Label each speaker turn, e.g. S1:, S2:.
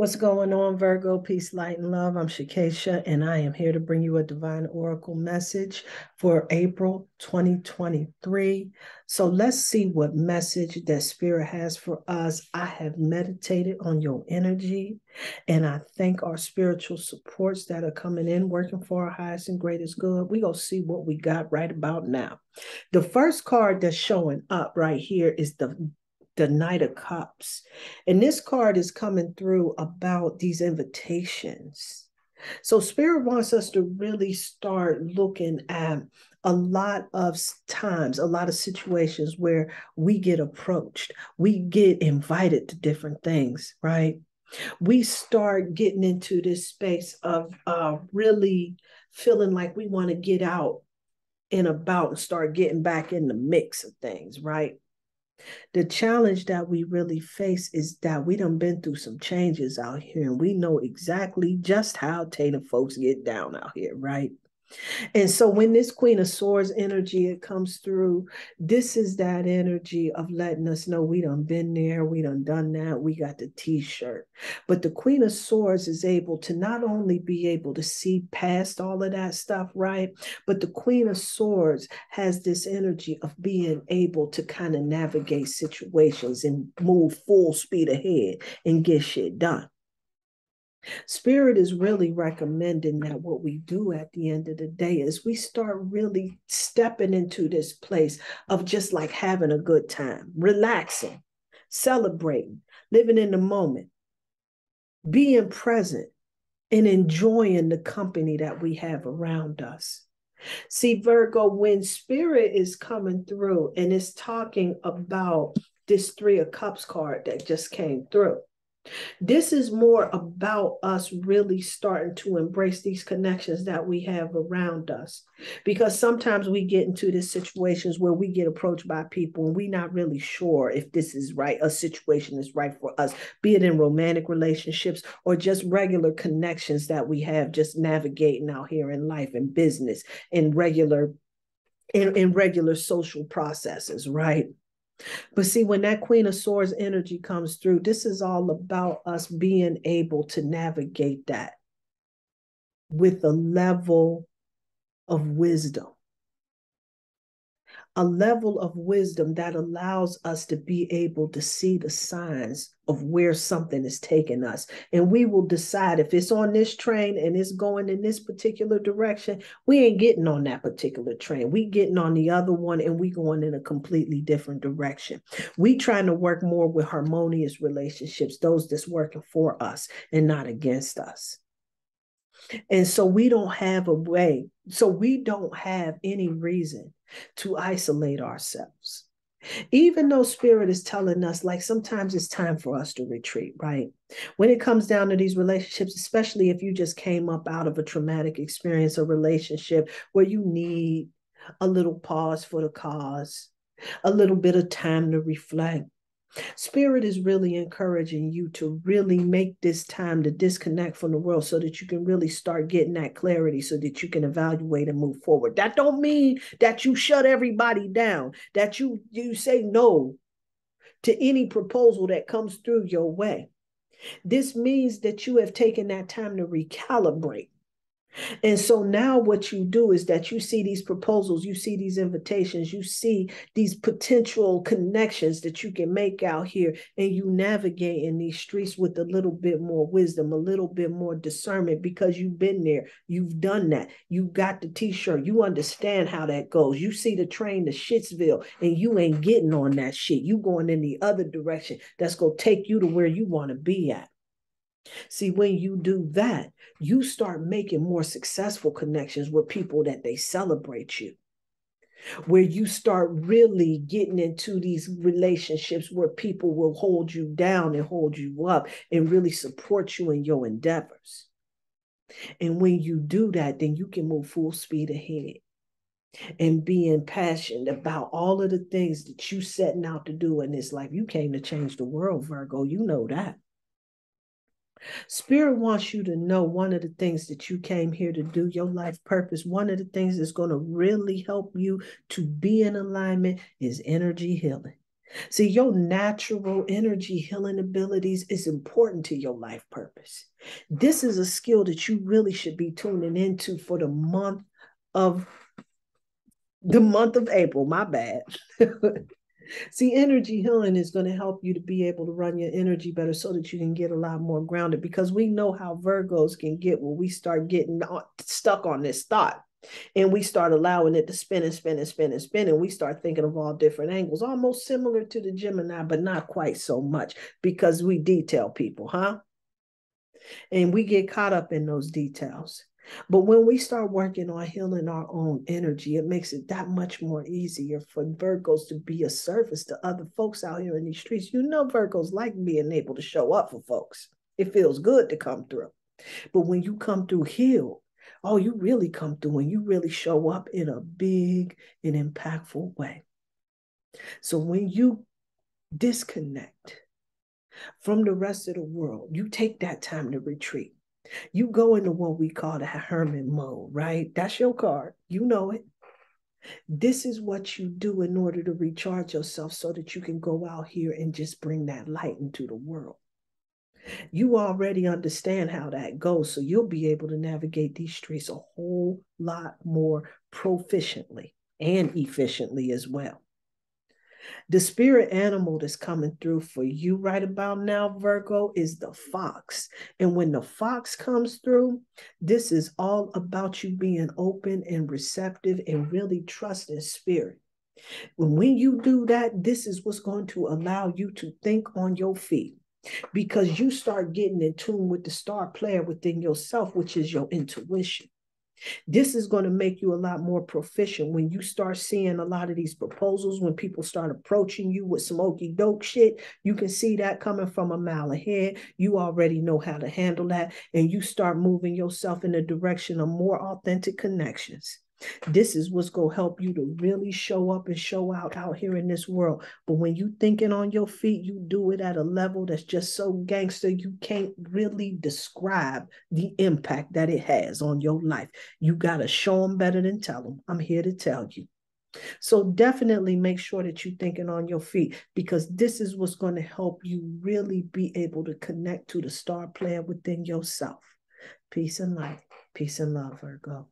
S1: What's going on, Virgo? Peace, light, and love. I'm Shakesha, and I am here to bring you a divine oracle message for April 2023. So let's see what message that Spirit has for us. I have meditated on your energy, and I thank our spiritual supports that are coming in, working for our highest and greatest good. We're going to see what we got right about now. The first card that's showing up right here is the Knight of Cups. And this card is coming through about these invitations. So Spirit wants us to really start looking at a lot of times, a lot of situations where we get approached, we get invited to different things, right? We start getting into this space of really feeling like we want to get out and about and start getting back in the mix of things, right? The challenge that we really face is that we done been through some changes out here and we know exactly just how Tatum folks get down out here, right? And so when this Queen of Swords energy it comes through, this is that energy of letting us know we done been there, we done that, we got the t-shirt. But the Queen of Swords is able to not only be able to see past all of that stuff, right? But the Queen of Swords has this energy of being able to kind of navigate situations and move full speed ahead and get shit done. Spirit is really recommending that what we do at the end of the day is we start really stepping into this place of just like having a good time, relaxing, celebrating, living in the moment, being present, and enjoying the company that we have around us. See, Virgo, when Spirit is coming through and it's talking about this Three of Cups card that just came through, this is more about us really starting to embrace these connections that we have around us. Because sometimes we get into these situations where we get approached by people and we're not really sure if this is right, a situation is right for us, be it in romantic relationships or just regular connections that we have just navigating out here in life and business and in regular social processes, right? But see, when that Queen of Swords energy comes through, this is all about us being able to navigate that with a level of wisdom, a level of wisdom that allows us to be able to see the signs of where something is taking us. And we will decide if it's on this train and it's going in this particular direction, we ain't getting on that particular train. We getting on the other one and we going in a completely different direction. We trying to work more with harmonious relationships, those that's working for us and not against us. And so we don't have a way, so we don't have any reason to isolate ourselves. Even though Spirit is telling us, like, sometimes it's time for us to retreat, right? When it comes down to these relationships, especially if you just came up out of a traumatic experience or relationship where you need a little pause for the cause, a little bit of time to reflect. Spirit is really encouraging you to really make this time to disconnect from the world so that you can really start getting that clarity so that you can evaluate and move forward. That don't mean that you shut everybody down, that you say no to any proposal that comes through your way. This means that you have taken that time to recalibrate. And so now what you do is that you see these proposals, you see these invitations, you see these potential connections that you can make out here, and you navigate in these streets with a little bit more wisdom, a little bit more discernment because you've been there, you've done that, you got the t-shirt, you understand how that goes. You see the train to Shitsville and you ain't getting on that shit. You going in the other direction that's going to take you to where you want to be at. See, when you do that, you start making more successful connections with people that they celebrate you. Where you start really getting into these relationships where people will hold you down and hold you up and really support you in your endeavors. And when you do that, then you can move full speed ahead and being passionate about all of the things that you setting out to do in this life. You came to change the world, Virgo. You know that. Spirit wants you to know one of the things that you came here to do, your life purpose, one of the things that's going to really help you to be in alignment is energy healing. See, your natural energy healing abilities is important to your life purpose. This is a skill that you really should be tuning into for of the month of April. My bad. See, energy healing is going to help you to be able to run your energy better so that you can get a lot more grounded, because we know how Virgos can get when we start getting stuck on this thought and we start allowing it to spin and spin and spin and spin. And we start thinking of all different angles, almost similar to the Gemini, but not quite so much because we detail people, huh? And we get caught up in those details. But when we start working on healing our own energy, it makes it that much more easier for Virgos to be a service to other folks out here in these streets. You know, Virgos like being able to show up for folks. It feels good to come through. But when you come through healed, oh, you really come through and you really show up in a big and impactful way. So when you disconnect from the rest of the world, you take that time to retreat. You go into what we call the hermit mode, right? That's your card. You know it. This is what you do in order to recharge yourself so that you can go out here and just bring that light into the world. You already understand how that goes, so you'll be able to navigate these streets a whole lot more proficiently and efficiently as well. The spirit animal that's coming through for you right about now, Virgo, is the fox. And when the fox comes through, this is all about you being open and receptive and really trusting spirit. When you do that, this is what's going to allow you to think on your feet, because you start getting in tune with the star player within yourself, which is your intuition. This is going to make you a lot more proficient when you start seeing a lot of these proposals. When people start approaching you with some okey doke shit, you can see that coming from a mile ahead. You already know how to handle that, and you start moving yourself in the direction of more authentic connections. This is what's going to help you to really show up and show out here in this world. But when you thinking on your feet, you do it at a level that's just so gangster, you can't really describe the impact that it has on your life. You got to show them better than tell them. I'm here to tell you. So definitely make sure that you're thinking on your feet, because this is what's going to help you really be able to connect to the star player within yourself. Peace and light. Peace and love, Virgo.